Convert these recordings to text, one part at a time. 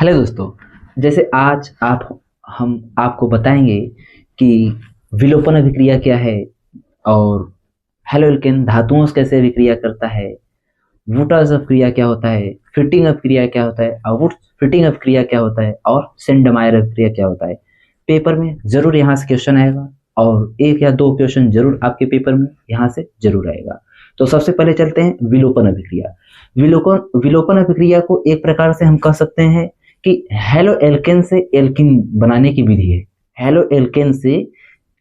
Hello दोस्तों। जैसे आज हम आपको बताएंगे कि विलोपन अभिक्रिया क्या है और हेलोल्केन धातुओं से कैसे अभिक्रिया करता है, वुटर्स अभिक्रिया क्या होता है, फिटिंग अभिक्रिया क्या होता है, और फिटिंग अभिक्रिया क्या होता है और सेंडमायर अभिक्रिया क्या होता है। पेपर में जरूर यहाँ से क्वेश्चन आएगा और एक या दो क्वेश्चन जरूर आपके पेपर में यहाँ से जरूर आएगा। तो सबसे पहले चलते हैं विलोपन अभिक्रिया। विलोपन अभिक्रिया को एक प्रकार से हम कह सकते हैं कि हेलो एल्केन से एल्किन बनाने की विधि है। हेलो एल्केन से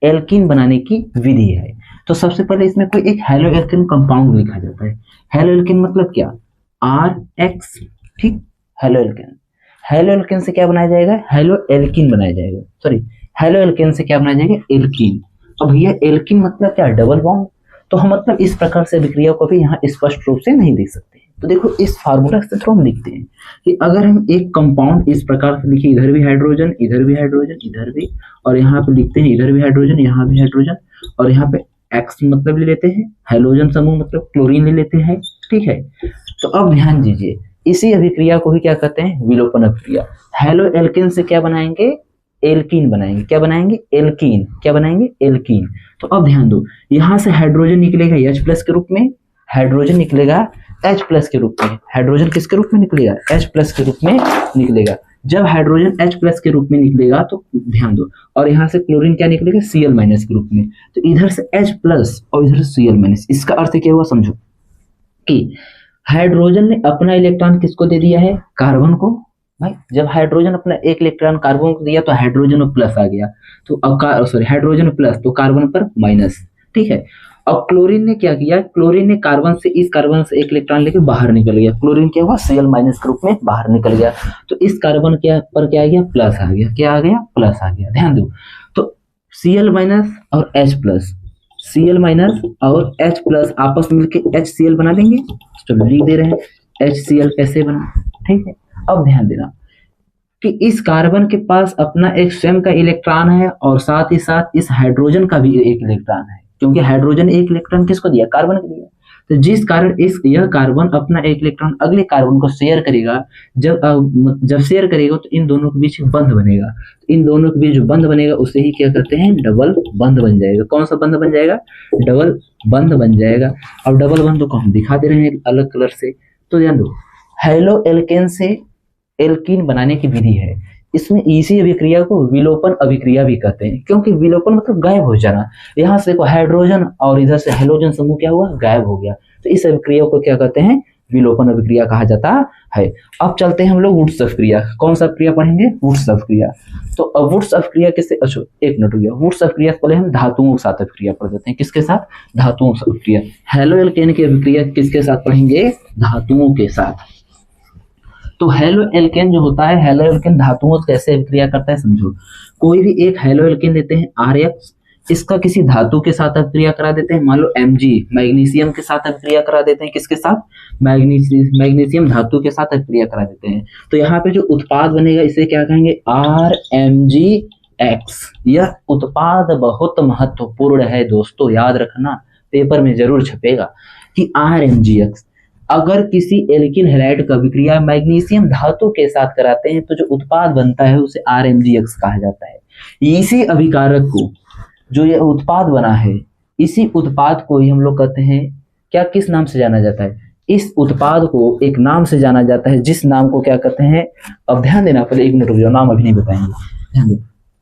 एल्किन बनाने की विधि है। तो सबसे पहले इसमें कोई एक हेलो एल्केन कंपाउंड लिखा जाता है। हेलो एल्केन मतलब क्या? RX, ठीक। हेलो एल्केन से क्या बनाया जाएगा? हेलो एल्किन बनाया जाएगा। सॉरी, हेलो एल्केन से क्या बनाया जाएगा? एल्किन। अब भैया एल्किन मतलब क्या? Double bond. तो हम मतलब इस प्रकार से अभिक्रिया को भी यहाँ स्पष्ट रूप से नहीं देख सकते। तो देखो इस फार्मूला से थोड़ा हम लिखते हैं कि अगर हम एक कंपाउंड इस प्रकार से लिखे, इधर भी हाइड्रोजन, इधर भी हाइड्रोजन, इधर भी, और यहाँ पे लिखते हैं इधर भी हाइड्रोजन, यहाँ भी हाइड्रोजन, और यहाँ पे एक्स मतलब ले लेते हैं, हैलोजन समूह मतलब क्लोरीन ले लेते हैं, ठीक है। तो अब ध्यान दीजिए, इसी अभिक्रिया को ही क्या कहते हैं? विलोपन अभिक्रिया। हेलो एल्केन से क्या बनाएंगे? एल्कीन बनाएंगे। क्या बनाएंगे? एल्कीन। क्या बनाएंगे? एल्कीन। तो अब ध्यान दो, यहां से हाइड्रोजन निकलेगा H+ के रूप में, हाइड्रोजन निकलेगा H+ के रूप में। हाइड्रोजन किसके रूप में निकलेगा? H+ के रूप में निकलेगा। जब हाइड्रोजन H+ के रूप में निकलेगा तो ध्यान दो, और यहाँ से क्लोरीन क्या निकलेगा? Cl- के रूप में। तो इधर से H+ और इधर से Cl-। इसका अर्थ क्या हुआ? समझो कि हाइड्रोजन ने अपना इलेक्ट्रॉन किसको दे दिया है? कार्बन को। भाई जब हाइड्रोजन अपना एक इलेक्ट्रॉन कार्बन को दिया तो हाइड्रोजन प्लस आ गया, तो अब हाइड्रोजन प्लस तो कार्बन पर माइनस, ठीक है। अब क्लोरीन ने क्या किया? क्लोरीन ने इस कार्बन से एक इलेक्ट्रॉन लेके बाहर निकल गया। क्लोरीन क्या हुआ? Cl- के रूप में बाहर निकल गया। तो इस कार्बन क्या आ गया? प्लस आ गया। क्या आ गया? प्लस आ गया। ध्यान दो, तो Cl- और H+, Cl- और H+ आपस में मिलकर HCl बना देंगे। चलो लिख दे रहे हैं HCl कैसे बना, ठीक है। अब ध्यान देना कि इस कार्बन के पास अपना एक स्वयं का इलेक्ट्रॉन है और साथ ही साथ इस हाइड्रोजन का भी एक इलेक्ट्रॉन है, क्योंकि हाइड्रोजन एक इलेक्ट्रॉन किसको दिया? कार्बन को दिया। तो जिस कारण यह कार्बन अपना एक इलेक्ट्रॉन अगले कार्बन को शेयर करेगा, जब शेयर करेगा तो इन दोनों के बीच बंध बनेगा। तो इन दोनों के बीच जो बंध बनेगा उसे ही क्या कहते हैं? डबल बंध बन जाएगा। कौन सा बंध बन जाएगा? डबल बंध बन जाएगा। अब डबल बंध को हम दिखा दे रहे हैं अलग कलर से। तो ध्यान दो, हेलो एल्केन से एल्कीन बनाने की विधि है। इसमें इसी अभिक्रिया को विलोपन अभिक्रिया भी कहते हैं, क्योंकि विलोपन मतलब गायब हो जाना। यहाँ से देखो हाइड्रोजन और इधर से हेलोजन समूह क्या हुआ? गायब हो गया। तो इस अभिक्रिया को क्या कहते हैं? विलोपन अभिक्रिया कहा जाता है। अब चलते हैं हम लोग वुड्स अभिक्रिया। कौन सा अभिक्रिया पढ़ेंगे? वुड्स अभिक्रिया। तो अब वुड्स अभिक्रिया किससे? अच्छा एक मिनट हो गया। वुड्स अभिक्रिया पहले हम धातुओं के साथ अभिक्रिया पढ़ देते हैं। किसके साथ? धातुओं से अभिक्रिया। हेलो एल्केन की अभिक्रिया किसके साथ पढ़ेंगे? धातुओं के साथ। तो हेलो एल्केन जो होता है, हेलो एल्केन धातुओं से कैसे अभिक्रिया करता है समझो। कोई भी एक हेलो एल्केन देते हैं RX, इसका किसी धातु के साथ अभिक्रिया करा देते हैं। मान लो Mg मैग्नीशियम के साथ अभिक्रिया करा देते हैं। किसके साथ? मैग्नीशियम धातु के साथ अभिक्रिया करा देते हैं। तो यहाँ पे जो उत्पाद बनेगा इसे क्या कहेंगे? RMgX। यह उत्पाद बहुत महत्वपूर्ण है दोस्तों, याद रखना, पेपर में जरूर छपेगा कि RMgX। अगर किसी एल्किन हैलाइड का अभिक्रिया मैग्नीशियम धातु के साथ कराते हैं तो जो उत्पाद बनता है उसे RMgX कहा जाता है। इसी अभिकारक को, जो ये उत्पाद बना है, इसी उत्पाद को ही हम लोग कहते हैं क्या? किस नाम से जाना जाता है? इस उत्पाद को एक नाम से जाना जाता है, जिस नाम को क्या कहते हैं? अब ध्यान देना, पहले एक मिनट रुक जाओ, नाम अभी नहीं बताएंगे। ध्यान दो,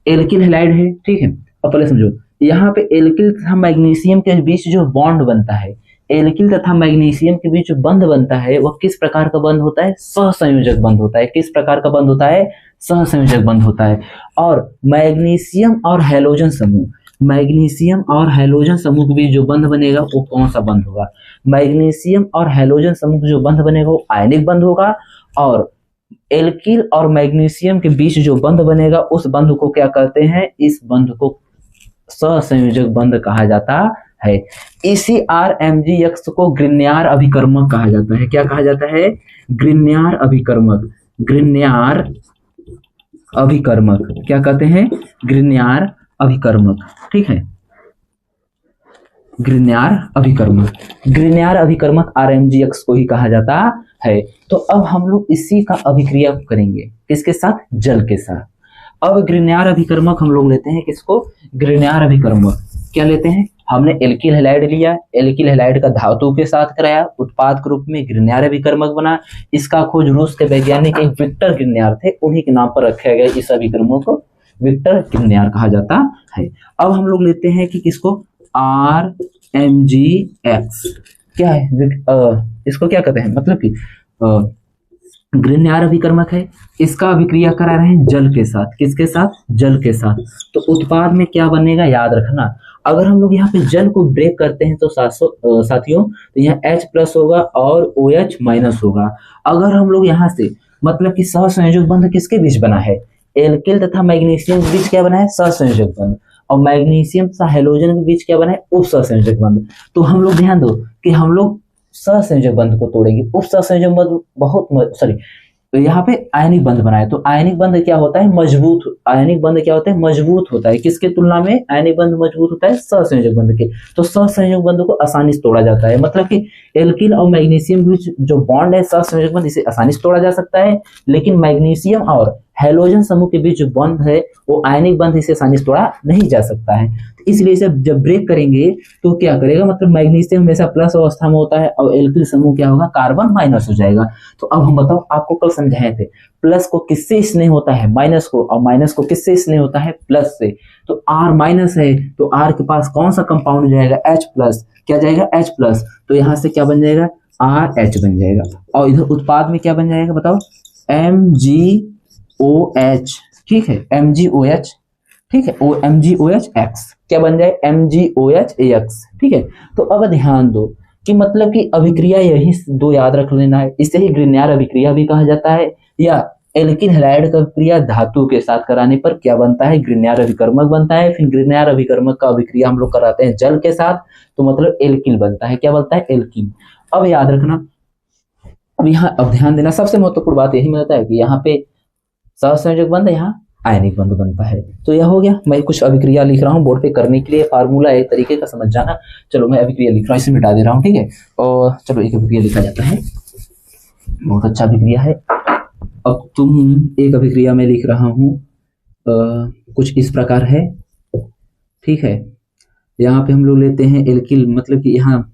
एल्किल हैलाइड है, ठीक है। अब पहले समझो, यहाँ पे एल्किल तथा मैग्नीशियम के बीच जो बॉन्ड बनता है, एल्किल तथा मैग्नीशियम के बीच जो बंध बनता है वह किस प्रकार का बंध होता है? सहसंयोजक बंध होता है। किस प्रकार का बंध होता है? सहसंयोजक बंध होता है। और मैग्नीशियम और हैलोजन समूह, मैग्नीशियम और हैलोजन समूह के बीच जो बंध बनेगा वो कौन सा बंध होगा? मैग्नीशियम और हैलोजन समूह जो बंध बनेगा वो आयनिक बंध होगा। और एल्किल और मैग्नीशियम के बीच जो बंध बनेगा उस बंध को क्या कहते हैं? इस बंध को सहसंयोजक बंध कहा जाता है। इसी RMgX को ग्रिन्यार अभिकर्मक कहा जाता है। क्या कहा जाता है? ग्रिन्यार अभिकर्मक। ग्रिन्यार अभिकर्मक क्या कहते हैं? ग्रिन्यार अभिकर्मक, ठीक है। ग्रिन्यार अभिकर्मक RMgX को ही कहा जाता है। तो अब हम लोग इसी का अभिक्रिया करेंगे, किसके साथ? जल के साथ। अब ग्रिग्नार अभिकर्मक हम लोग लेते हैं, किसको? ग्रिग्नार अभिकर्मक। क्या लेते हैं? हमने एल्किल हैलाइड लिया, एल्किल हैलाइड का धातु के साथ कराया, उत्पाद के रूप में ग्रिग्नार अभिकर्मक बना। इसका खोज रूस के वैज्ञानिक एक विक्टर ग्रिग्नार थे, उन्हीं के नाम पर रखा गया इस अभिकर्मक को विक्टर ग्रिग्नार कहा जाता है। अब हम लोग लेते हैं कि किसको? RMgX। क्या है? इसको क्या कहते हैं? मतलब कि ग्रिग्नार अभिकर्मक है, इसका अभिक्रिया करा रहे हैं जल के साथ। किसके साथ? जल के साथ। तो उत्पाद में क्या बनेगा याद रखना। अगर हम लोग यहाँ पे जल को ब्रेक करते हैं तो साथियों, तो यहाँ H+ होगा और OH- होगा। अगर हम लोग यहाँ से मतलब कि सहसंयोजक बंध किसके बीच बना है? एल्किल तथा मैग्नीशियम के बीच क्या बना है? सहसंयोजक बंध। और मैग्नीशियम तथा हैलोजन के बीच क्या बना है? उप सहसंयोजक बंध। तो हम लोग ध्यान दो कि हम लोग सहसंयोजक बंध को तोड़ेंगे, उप सहसंयोजक बंध तो यहाँ पे आयनिक बंध बनाए। तो आयनिक बंध क्या होता है? मजबूत। आयनिक बंध क्या होता है? मजबूत होता है। किसके तुलना में आयनिक बंध मजबूत होता है? सहसंयोजक बंध के। तो सहसंयोजक बंध को आसानी से तोड़ा जाता है, मतलब कि एल्किल और मैग्नीशियम के बीच जो बॉन्ड है सहसंयोजक बंध, इसे आसानी से तोड़ा जा सकता है। लेकिन मैग्नीशियम और हैलोजन समूह के बीच जो बंध है वो आयनिक बंध, इसे आसानी से तोड़ा नहीं जा सकता है। इसलिए इसे जब ब्रेक करेंगे तो क्या करेगा? मतलब मैग्नीशियम हमेशा प्लस अवस्था में होता है और एल्किल समूह क्या होगा? कार्बन माइनस हो जाएगा। तो अब हम बताओ, आपको कल समझाए थे प्लस को किससे स्नेह होता है? माइनस को। और माइनस को किससे स्नेह होता है? प्लस से। तो R- है तो R के पास कौन सा कंपाउंड जाएगा? H+। क्या जाएगा? H+। तो यहां से क्या बन जाएगा? RH बन जाएगा। और इधर उत्पाद में क्या बन जाएगा बताओ? MgOH। ठीक है, MgOH। ठीक है, MgOH-X क्या बन जाए? MgOH-AX। ठीक है। तो अब ध्यान दो कि मतलब कि अभिक्रिया यही दो याद रख लेना है। इसे ही ग्रिग्नार अभिक्रिया भी कहा जाता है, या एल्किल हैलाइड का अभिक्रिया धातु के साथ कराने पर क्या बनता है? ग्रिग्नार अभिकर्मक बनता है। फिर ग्रिग्नार अभिकर्मक का अभिक्रिया हम लोग कराते हैं जल के साथ, तो मतलब एल्किल बनता है। क्या बनता है? एल्किल। अब याद रखना, अब ध्यान देना, सबसे महत्वपूर्ण बात यही मिलता है कि यहाँ पे सहसंयोजक बंध, यहाँ आयनिक बंध बनता है। तो यह हो गया। मैं कुछ अभिक्रिया लिख रहा हूँ बोर्ड पे करने के लिए, फार्मूला एक तरीके का समझ जाना। चलो मैं अभिक्रिया लिख रहा हूँ, इसे मिटा दे रहा हूँ। ठीक है, और चलो एक अभिक्रिया लिखा जाता है, बहुत अच्छा अभिक्रिया है। अब एक अभिक्रिया में लिख रहा हूँ, कुछ इस प्रकार है। ठीक है, यहाँ पे हम लोग लेते हैं एल्किल, मतलब कि यहाँ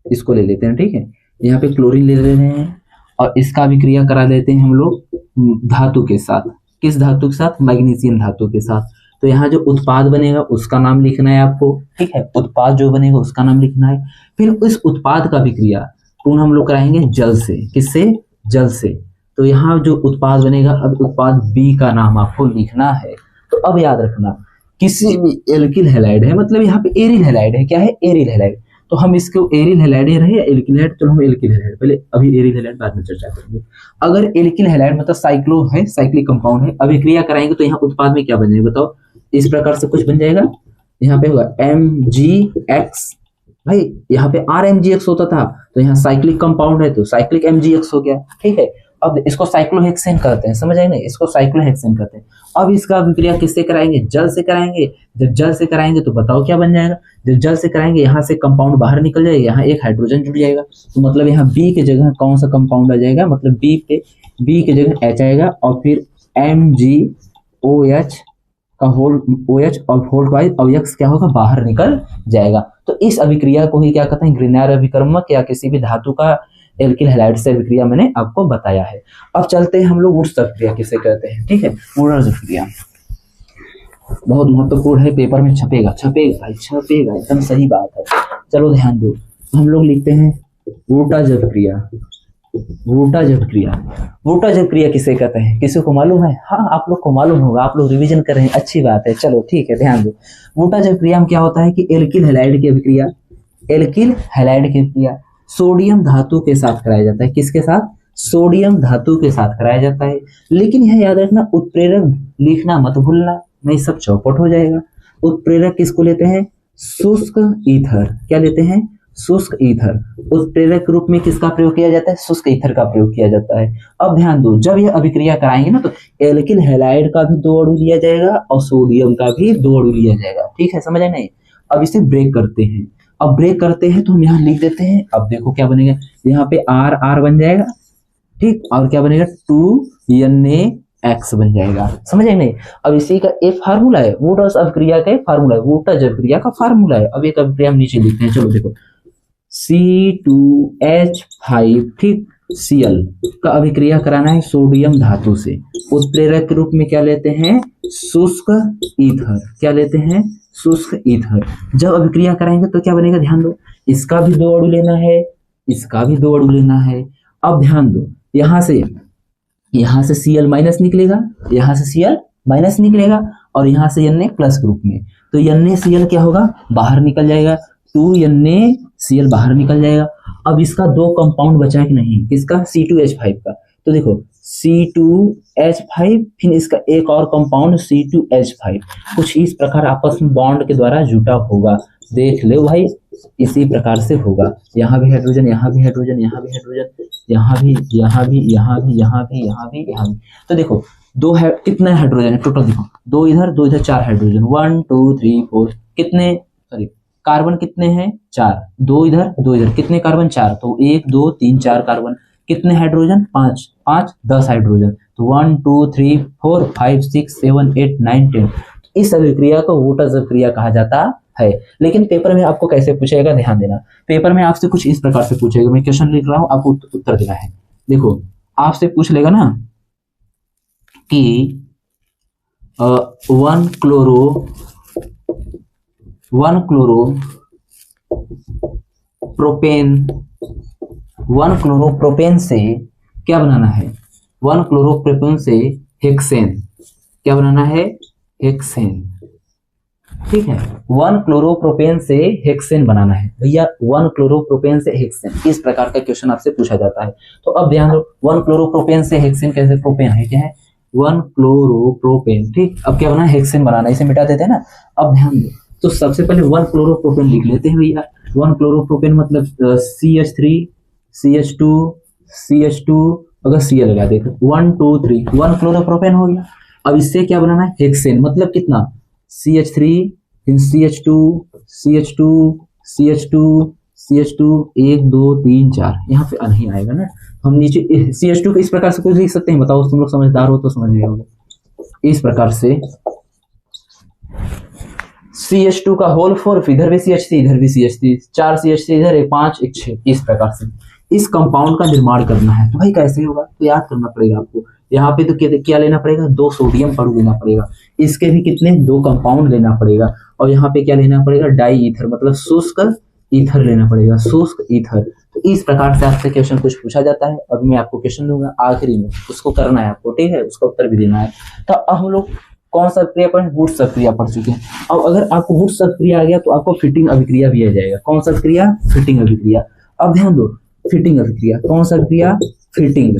इसको ले लेते हैं। ठीक है, यहाँ पे क्लोरीन ले रहे हैं और इसका अभिक्रिया करा लेते हैं हम लोग धातु के साथ। किस धातु के साथ? मैग्नीशियम धातु के साथ। तो यहाँ जो उत्पाद बनेगा उसका नाम लिखना है आपको। ठीक है, उत्पाद जो बनेगा उसका नाम लिखना है। फिर इस उत्पाद का अभिक्रिया पुनः हम लोग कराएंगे जल से। किससे? जल से। तो यहाँ जो उत्पाद बनेगा, अब उत्पाद B का नाम आपको लिखना है। तो अब याद रखना, किसी भी एल्किल हैलाइड है, मतलब यहाँ पे एरिल हैलाइड है। क्या है? Aryl halide. तो हम इसको एरिल हैलाइड रहे या एल्किल हैलाइड, तो हम एल्किल हैलाइड पहले, अभी एरिल हैलाइड बाद में चर्चा करेंगे। अगर एल्किल हैलाइड मतलब साइक्लो है, साइक्लिक कंपाउंड है, अभिक्रिया कराएंगे तो यहाँ उत्पाद में क्या बन जाएगा बताओ? इस प्रकार से कुछ बन जाएगा। यहाँ पे होगा MgX। भाई यहाँ पे RMgX होता था, तो यहाँ साइक्लिक कंपाउंड है तो साइक्लिक MgX हो गया। ठीक है, अब इसको साइक्लोहेक्सेन कहते हैं, समझ आए ना? इसको साइक्लोहेक्सेन कहते हैं। अब इसका अभिक्रिया किससे कराएंगे? जल से कराएंगे। जब जल से कराएंगे तो बताओ क्या बन जाएगा? जब जल से कराएंगे यहाँ से कंपाउंड बाहर निकल जाएगा, यहाँ एक हाइड्रोजन जुड़ जाएगा। तो मतलब यहाँ B की जगह कौन सा कंपाउंड आ जाएगा? मतलब B की जगह H आएगा और फिर MgOH का होल OH और होल वाइज और X क्या होगा? बाहर निकल जाएगा। तो इस अभिक्रिया को ही क्या कहते हैं? ग्रिग्नार अभिकर्मक या किसी भी धातु का एल्किल हैलाइड से अभिक्रिया मैंने आपको बताया है। अब चलते हैं हम लोग वुड्स अभिक्रिया किसे कहते हैं। ठीक है, वुड्स अभिक्रिया बहुत महत्वपूर्ण है, पेपर में छपेगा भाई, छपेगा, एकदम सही बात है। चलो ध्यान दो, हम लोग लिखते हैं वोल्टाज अभिक्रिया। वोल्टाज अभिक्रिया किसे कहते हैं? किसी को मालूम है? हाँ, आप लोग को मालूम होगा, आप लोग रिवीजन कर रहे हैं, अच्छी बात है। चलो ठीक है, ध्यान दो। वोल्टाज अभिक्रिया में क्या होता है कि एल्किल हैलाइड की अभिक्रिया, सोडियम धातु के साथ कराया जाता है। किसके साथ? सोडियम धातु के साथ कराया जाता है। लेकिन यह याद रखना, उत्प्रेरक लिखना मत भूलना, नहीं सब चौपट हो जाएगा। उत्प्रेरक किसको लेते हैं? शुष्क ईथर। क्या लेते हैं? शुष्क ईथर। उत्प्रेरक के रूप में किसका प्रयोग किया जाता है? शुष्क ईथर का प्रयोग किया जाता है। अब ध्यान दो, जब यह अभिक्रिया कराएंगे ना तो एल्किल हैलाइड का भी 2 अणु लिया जाएगा और सोडियम का भी 2 अणु लिया जाएगा। ठीक है, समझ आए नहीं? अब इसे ब्रेक करते हैं। अब ब्रेक करते हैं तो हम यहाँ लिख देते हैं। अब देखो क्या बनेगा, यहाँ पे R बन जाएगा, ठीक, और क्या बनेगा 2NaX बन जाएगा, समझ गए नहीं। अब इसी का एक फार्मूला है, वोल्टास अभिक्रिया का एक फार्मूला है, वोल्टास अभिक्रिया का फार्मूला है। अब एक अभिक्रिया हम नीचे लिखते हैं, चलो देखो C2H5, ठीक, Cl का अभिक्रिया कराना है सोडियम धातु से। उत्प्रेरक के रूप में क्या लेते हैं, शुष्क ईथर, क्या लेते हैं, शुष्क ईथर। जब अभिक्रिया कराएंगे तो क्या बनेगा, ध्यान दो, इसका भी 2 अणु लेना है, इसका भी 2 अणु लेना है। अब ध्यान दो, यहां से Cl माइनस निकलेगा, यहां से Cl माइनस निकलेगा, और यहां से Na प्लस ग्रुप में, तो NaCl क्या होगा, बाहर निकल जाएगा, 2NaCl बाहर निकल जाएगा। अब इसका 2 कंपाउंड बचा कि नहीं, किसका, C2H5 का, तो देखो C2H5, फिर इसका एक और कंपाउंड C2H5, कुछ इस प्रकार आपस में बॉन्ड के द्वारा जुटा होगा, देख लो भाई, इसी प्रकार से होगा। यहाँ भी हाइड्रोजन, यहाँ भी हाइड्रोजन, यहाँ भी हाइड्रोजन, यहाँ भी, यहाँ भी, यहाँ भी, यहाँ भी, यहाँ भी, यहाँ भी। तो देखो दो है, कितने हाइड्रोजन है टोटल, देखो 2 इधर 2 इधर, 4 हाइड्रोजन, 1 2 3 4, कितने, सॉरी कार्बन कितने हैं, 4, 2 इधर 2 इधर, कितने कार्बन, 4, तो 1 2 3 4 कार्बन, कितने हाइड्रोजन, 5 5 10 हाइड्रोजन, तो 1 2 3 4 5 6 7 8 9 10। इस अभिक्रिया को वोल्टास अभिक्रिया कहा जाता है। लेकिन पेपर में आपको कैसे पूछेगा, ध्यान देना, पेपर में आपसे कुछ इस प्रकार से पूछेगा, मैं क्वेश्चन लिख रहा हूं, आपको उत्तर देना है। देखो आपसे पूछ लेगा ना कि 1 क्लोरो प्रोपेन से क्या बनाना है, 1 क्लोरोप्रोपेन से हेक्सेन, क्या बनाना है, हेक्सेन, ठीक है, 1 क्लोरोप्रोपेन से हेक्सेन बनाना है भैया, 1 क्लोरोप्रोपेन से हेक्सेन, इस प्रकार का क्वेश्चन आपसे पूछा जाता है। तो अब ध्यान दो, 1 क्लोरोप्रोपेन से हेक्सेन, कैसे, प्रोपेन है, क्या है, 1 क्लोरोप्रोपेन, ठीक, अब क्या बनाना है, हेक्सेन बनाना है, इसे मिटा देते हैं ना। अब ध्यान दो, तो सबसे पहले 1 क्लोरोप्रोपेन लिख लेते हैं भैया। 1 क्लोरोप्रोपेन मतलब CH3 CH2 CH2, अगर Cl लगा देते 1 2 3, 1 क्लोरोप्रोपेन हो गया। अब इससे क्या बनाना है, हेक्सेन, मतलब कितना, CH3 फिर CH2 CH2 CH2 CH2, 1 2 3 4, यहाँ पे नहीं आएगा ना, हम नीचे CH2 को इस प्रकार से कुछ लिख सकते हैं, बताओ तुम लोग समझदार हो तो समझ गए होगे। इस प्रकार से CH2 का होल 4, इधर भी CH3 इधर भी CH3, 4 CH3 इधर, 1 5 1 6, इस प्रकार से इस कंपाउंड का निर्माण करना है। तो भाई कैसे होगा, तो याद करना पड़ेगा आपको, यहाँ पे तो क्या लेना पड़ेगा, 2 सोडियम अणु लेना पड़ेगा, इसके भी कितने, 2 कंपाउंड लेना पड़ेगा, और यहाँ पे क्या लेना पड़ेगा, डाई ईथर, मतलब शुष्क ईथर लेना पड़ेगा, शुष्क ईथर। तो इस प्रकार से आपसे क्वेश्चन कुछ पूछा जाता है। अब मैं आपको क्वेश्चन दूंगा आखिरी में, उसको करना है आपको, ठीक है, उसका उत्तर भी देना है। तो अब हम लोग कौन सा अभिक्रिया पढ़े, वुड्स अभिक्रिया पढ़ चुके हैं। अब अगर आपको वुड्स अभिक्रिया आ गया तो आपको फिटिंग अभिक्रिया भी आ जाएगा। कौन सा अभिक्रिया, फिटिंग अभिक्रिया। अब ध्यान दो, फिटिंग अभिक्रिया, कौन सा अभिक्रिया, फिटिंग।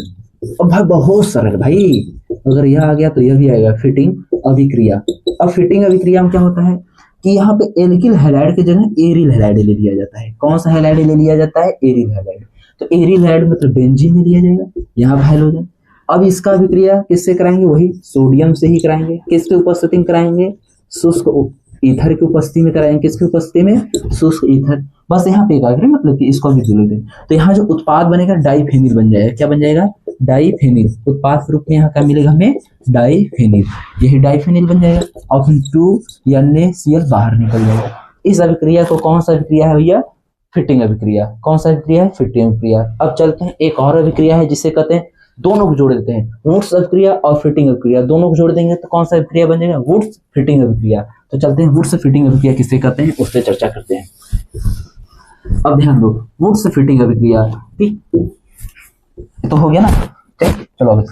अब भाई बहुत सरल भाई, अगर यह आ गया तो यह भी आएगा, फिटिंग अभिक्रिया। अब फिटिंग अभिक्रिया में क्या होता है कि यहाँ पे एल्किल हैलाइड की जगह एरिल हैलाइड ले लिया जाता है। कौन सा हैलाइड ले लिया जाता है, एरिल हैलाइड। तो एरिल हैलाइड मतलब बेंजीन ले लिया जाएगा, यहाँ पर हाइड्रोजन। अब इसका अभिक्रिया किससे कराएंगे, वही सोडियम से ही कराएंगे। किसके उपस्थिति में कराएंगे, शुष्क ईथर की उपस्थिति में कराएंगे। किसकी उपस्थिति में, शुष्क ईथर। बस यहाँ पे एक मतलब कि इसको भी जोड़ दें तो यहाँ जो उत्पाद बनेगा डाइफेनिल बन जाएगा। क्या बन जाएगा, डाइफेनिल। उत्पाद के रूप में यहाँ क्या मिलेगा हमें, डाइफेनिल। यही डाइफेनिल बन जाएगा। ऑप्शन 2 NaCl बाहर निकल जाएगा। इस अभिक्रिया को कौन सा अभिक्रिया है भैया, फिटिंग अभिक्रिया। कौन सा अभिक्रिया है, फिटिंग अभिक्रिया। अब चलते हैं एक और अभिक्रिया है जिसे कहते हैं, दोनों को जोड़ देते हैं, वुड्स अभिक्रिया और फिटिंग अभिक्रिया। दोनों को जोड़ देंगे तो कौन सा अभिक्रिया बन जाएगा, वुड्स फिटिंग अभिक्रिया। तो चलते हैं वुड्स फिटिंग अभिक्रिया किसे कहते हैं उस पर चर्चा करते हैं। अब ध्यान दो, वुड्स फिटिंग अभिक्रिया, ठीक तो हो गया ना। चलो अब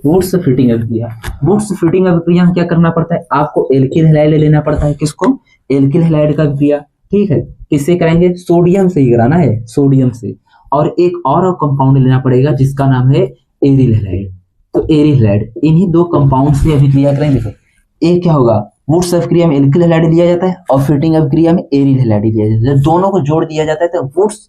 वुड्स फिटिंग अभिक्रिया। वुड्स फिटिंग अभिक्रिया में क्या करना पड़ता है, आपको एल्किल हैलाइड लेना पड़ता है। किसको, एल्किल हैलाइड का अभिक्रिया, ठीक है। किससे कराएंगे, सोडियम से ही कराना है, सोडियम से। और एक और कंपाउंड लेना पड़ेगा जिसका नाम है एरिल हैलाइड। तो एरिल हैलाइड, इन्हीं 2 कंपाउंड से अभिक्रिया करेंगे। देखो एक क्या होगा, वुड्स अभिक्रिया में एल्किल हैलाइड लिया जाता है और फिटिंग अभिक्रिया में एरिल हैलाइड लिया जाता है। दोनों को जोड़ दिया जाता है तो वुड्स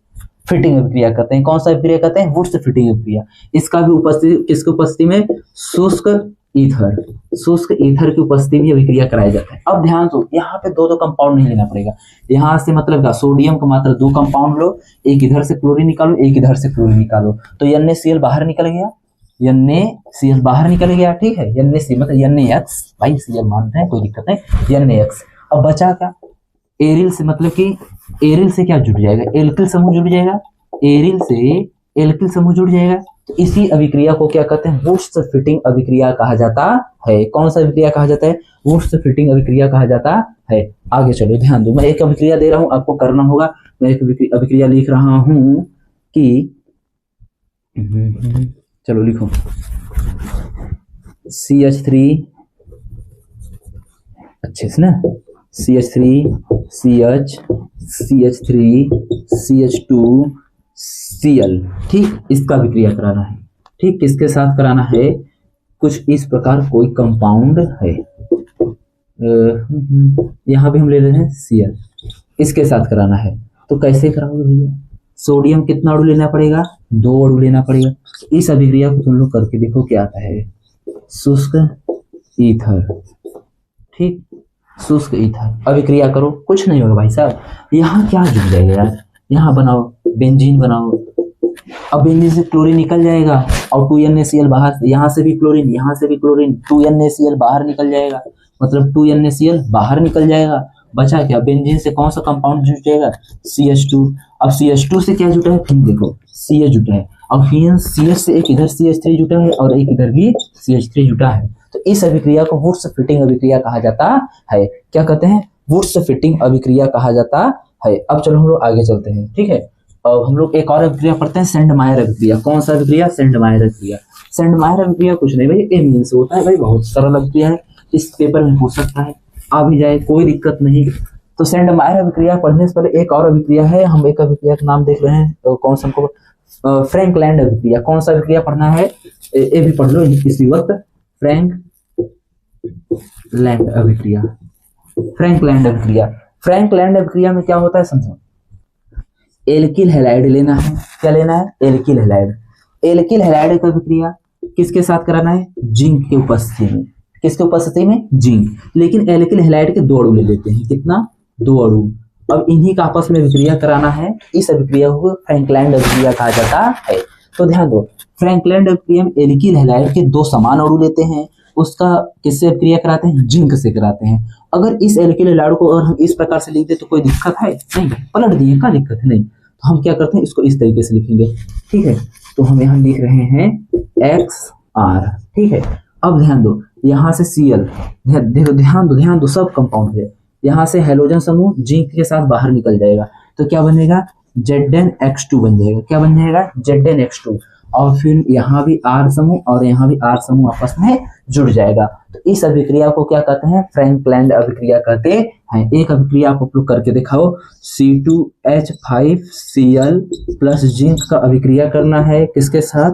फिटिंग अभिक्रिया कहते हैं। कौन सा अभिक्रिया कहते हैं, वुड्स फिटिंग अभिक्रिया। इसका भी उपस्थिति, किसकी उपस्थिति में, शुष्क ईथर। शुष्क ईथर की उपस्थिति में अभिक्रिया कराया जाता है। अब ध्यान दो, यहाँ पे दो कंपाउंड नहीं लेना पड़ेगा। यहाँ से मतलब क्या, सोडियम का मात्र 2 कंपाउंड लो, एक इधर से क्लोरीन निकालो, एक इधर से क्लोरीन निकालो, तो NaCl बाहर निकल गया, NaCl बाहर निकल गया, ठीक है। NaC मतलब NaX, भाई Cl मानते हैं, कोई दिक्कत नहीं, NaX। अब बचा क्या, एरिल से, मतलब कि एरिल से क्या जुड़ जाएगा, एल्किल समूह जुड़ जाएगा, एरिल से एल्किल समूह जुड़ जाएगा। तो इसी अभिक्रिया को क्या कहते हैं, वुर्स्ट फिटिंग अभिक्रिया कहा जाता है। कौन सा अभिक्रिया कहा जाता है, वुर्स्ट फिटिंग अभिक्रिया कहा जाता है। आगे चलो, ध्यान दो, मैं एक अभिक्रिया दे रहा हूं, आपको करना होगा। मैं एक अभिक्रिया लिख रहा हूं कि चलो लिखो, CH3 अच्छे से ना, CH3 CH3 CH2 Cl, ठीक, इसका अभिक्रिया कराना है। ठीक, किसके साथ कराना है, कुछ इस प्रकार कोई कंपाउंड है, यहाँ भी हम ले रहे हैं Cl, इसके साथ कराना है। तो कैसे कराओगे भैया, सोडियम कितना अणु लेना पड़ेगा, 2 अणु लेना पड़ेगा। इस अभिक्रिया को तुम लोग करके देखो क्या आता है, शुष्क ईथर, ठीक, शुष्क ईथर अभिक्रिया करो, कुछ नहीं होगा भाई साहब। यहाँ क्या जुड़ जाएगा यार, यहाँ बनाओ, बेंजीन बनाओ। अब बेंजीन से क्लोरीन निकल जाएगा और 2NaCl बाहर, यहाँ से भी क्लोरीन, यहाँ से भी क्लोरीन, 2NaCl बाहर निकल जाएगा, मतलब 2NaCl बाहर निकल जाएगा। बचा क्या, बेंजीन से कौन सा कंपाउंड जुट जाएगा, CH2। अब CH2 से क्या जुटा है, फिर देखो CH जुटा है, और फिर CH से एक इधर CH3 जुटा है और एक इधर भी CH3 जुटा है। तो इस अभिक्रिया को वुर्स्ट फिटिंग अभिक्रिया कहा जाता है। क्या कहते हैं, वुर्स्ट फिटिंग अभिक्रिया कहा जाता है। अब चलो हम लोग आगे चलते हैं, ठीक है। अब हम लोग एक और अभिक्रिया पढ़ते हैं, सेंडमायर अभिक्रिया। कौन सा अभिक्रिया, सेंडमायर अभिक्रिया। सेंडमायर अभिक्रिया कुछ नहीं भाई, एमीन से होता है भाई, बहुत सरल अभिक्रिया है, इस पेपर में पूछ सकता है, आ भी जाए कोई दिक्कत नहीं। तो सेंडमायर अभिक्रिया पढ़ने से पहले एक और अभिक्रिया है, हम एक अभिक्रिया का नाम देख रहे हैं, तो कौन सा हमको, फ्रैंकलैंड अभिक्रिया। कौन सा अभिक्रिया पढ़ना है, ये भी पढ़ लो इसी वक्त, फ्रैंकलैंड अभिक्रिया। फ्रैंकलैंड अभिक्रिया, फ्रैंकलैंड अभिक्रिया में क्या होता है समझो, एल्किल हैलाइड लेना है। क्या लेना है, एल्किल हैलाइड। एल्किल हैलाइड का अभिक्रिया किसके साथ कराना है, जिंक की उपस्थिति में। किसके उपस्थिति में, जिंक। लेकिन एल्किल हैलाइड के 2 अणु ले लेते हैं, कितना, 2 अणु। अब इन्हीं का आपस में अभिक्रिया कराना है, इस अभिक्रिया को फ्रैंकलैंड अभिक्रिया कहा जाता है। तो ध्यान दो, फ्रैंकलैंड अभिक्रिया में एल्किल हैलाइड के 2 समान अणु लेते हैं, उसका किससे अभिक्रिया कराते हैं, जिंक से कराते हैं। अगर इस एल्किल हैलाइड को अगर हम इस प्रकार से लिख दे तो कोई दिक्कत है नहीं, पलट दिए, क्या दिक्कत है नहीं। तो हम क्या करते हैं, इसको इस तरीके से लिखेंगे, ठीक है। तो हम यहाँ लिख रहे हैं XR, ठीक है। अब ध्यान दो, यहाँ से Cl, ध्यान दो सब कंपाउंड है। यहाँ से हाइड्रोजन समूह जिंक के साथ बाहर निकल जाएगा, तो क्या बनेगा, ZnX2 बन जाएगा। क्या बन जाएगा, ZnX2। और फिर यहाँ भी R समूह और यहाँ भी R समूह आपस में जुड़ जाएगा। तो इस अभिक्रिया को क्या कहते हैं, फ्रैंकलैंड अभिक्रिया कहते हैं। एक अभिक्रिया आप लोग करके दिखाओ, C2H5Cl प्लस जिंक का अभिक्रिया करना है, किसके साथ,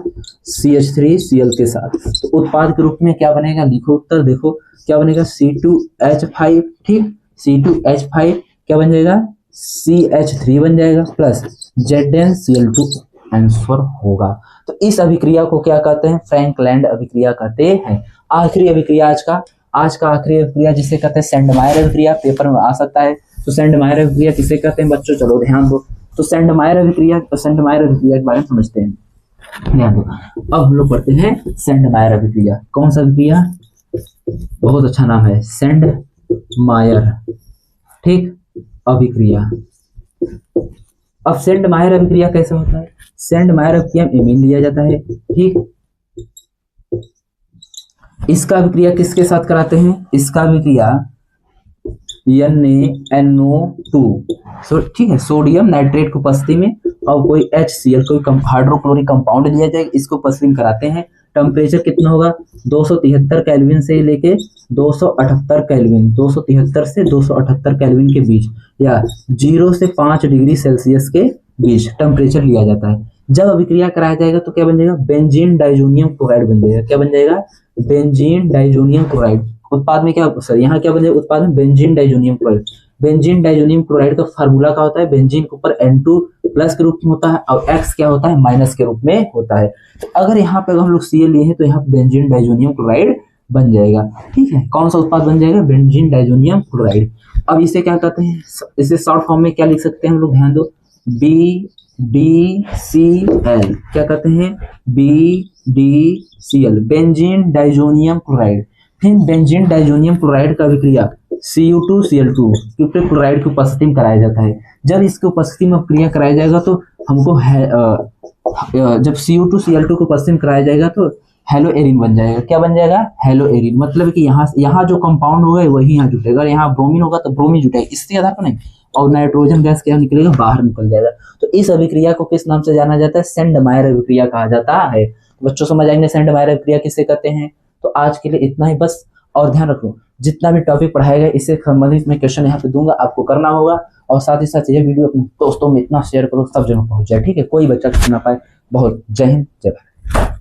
CH3Cl के साथ। तो उत्पाद के रूप में क्या बनेगा, लिखो उत्तर, देखो क्या बनेगा, C2H5, ठीक, C2H5 क्या बन जाएगा, CH3 बन जाएगा प्लस ZnCl2 आंसर होगा। तो इस अभिक्रिया को क्या कहते हैं, फ्रैंकलैंड अभिक्रिया कहते हैं। आखिरी अभिक्रिया आज का आखिरी अभिक्रिया जिसे कहते हैं सेंडमायर अभिक्रिया, पेपर में आ सकता है। तो सेंडमायर अभिक्रिया किसे कहते हैं बच्चों, चलो ध्यान दो। तो सेंडमायर अभिक्रिया के बारे में समझते हैं, ध्यान दो। अब हम लोग पढ़ते हैं सेंडमायर अभिक्रिया। कौन सा अभिक्रिया, बहुत अच्छा नाम है, सेंडमायर, ठीक, अभिक्रिया। अब सेंडमायर अभिक्रिया कैसे होता है, सेंडमायर अभिक्रिया में एमीन लिया जाता है, ठीक। इसका अभिक्रिया किसके साथ कराते हैं, इसका अभिक्रिया NaNO2, ठीक है, सोडियम नाइट्रेट की उपस्थिति में और कोई HCl, कोई हाइड्रोक्लोरिक कंपाउंड लिया जाएगा, इसको उपस्थिति में कराते हैं। टेम्परेचर कितना होगा, 273 केल्विन से लेके 278 केल्विन, 273 से 278 केल्विन के बीच, या 0 से 5 डिग्री सेल्सियस के बीच टेम्परेचर लिया जाता है। जब अभिक्रिया कराया जाएगा तो क्या बन जाएगा, बेंजीन डाइजोनियम क्लोराइड बन जाएगा। क्या बन जाएगा, बेंजीन डाइजोनियम क्लोराइड। उत्पाद में क्या, सर यहाँ क्या बन जाएगा, उत्पाद में benzene diazonium chloride. Benzene diazonium chloride का फार्मूला क्या होता है, बेंजीन के ऊपर N2 प्लस के रूप में होता है और X क्या होता है, माइनस के रूप में होता है। तो अगर यहाँ पे हम लोग Cl लिए हैं तो यहाँ पे बेंजीन डाइजोनियम क्लोराइड बन जाएगा। ठीक है, कौन सा उत्पाद बन जाएगा? Benzene diazonium chloride. अब इसे क्या कहते हैं? इसे शॉर्ट फॉर्म में क्या लिख सकते हैं हम लोग? ध्यान दो, BDCl। क्या कहते हैं? BDCl, benzene diazonium chloride. फिर बेंजीन डाइजोनियम क्लोराइड का अभिक्रिया Cu2Cl2 क्योंकि क्लोराइड की उपस्थिति में कराया जाता है। जब इसकी उपस्थिति में क्रिया कराया जाएगा तो हमको जब Cu2Cl2 की उपस्थिति में कराया जाएगा तो हेलो एरिन बन जाएगा। क्या बन जाएगा? Hello Erin. मतलब कि यहाँ जो कंपाउंड होगा वही यहाँ जुटेगा, यहाँ ब्रोमीन होगा तो ब्रोमीन जुटेगा, इसके आधार पर नहीं। और नाइट्रोजन गैस क्या निकलेगा? बाहर निकल जाएगा। तो इस अभिक्रिया को किस नाम से जाना जाता है? सेंडमायर अभिक्रिया कहा जाता है। तो बच्चों समझ आएंगे सेंडमायर अभिक्रिया किससे कहते हैं। तो आज के लिए इतना ही बस। और ध्यान रखो, जितना भी टॉपिक पढ़ाया गया इससे संबंधित मैं क्वेश्चन यहाँ पे दूंगा, आपको करना होगा। और साथ ही साथ ये वीडियो अपने दोस्तों में इतना शेयर करो सब जगह पहुंच जाए। ठीक है, कोई बच्चा कुछ ना पाए। बहुत जय हिंद, जय भारत।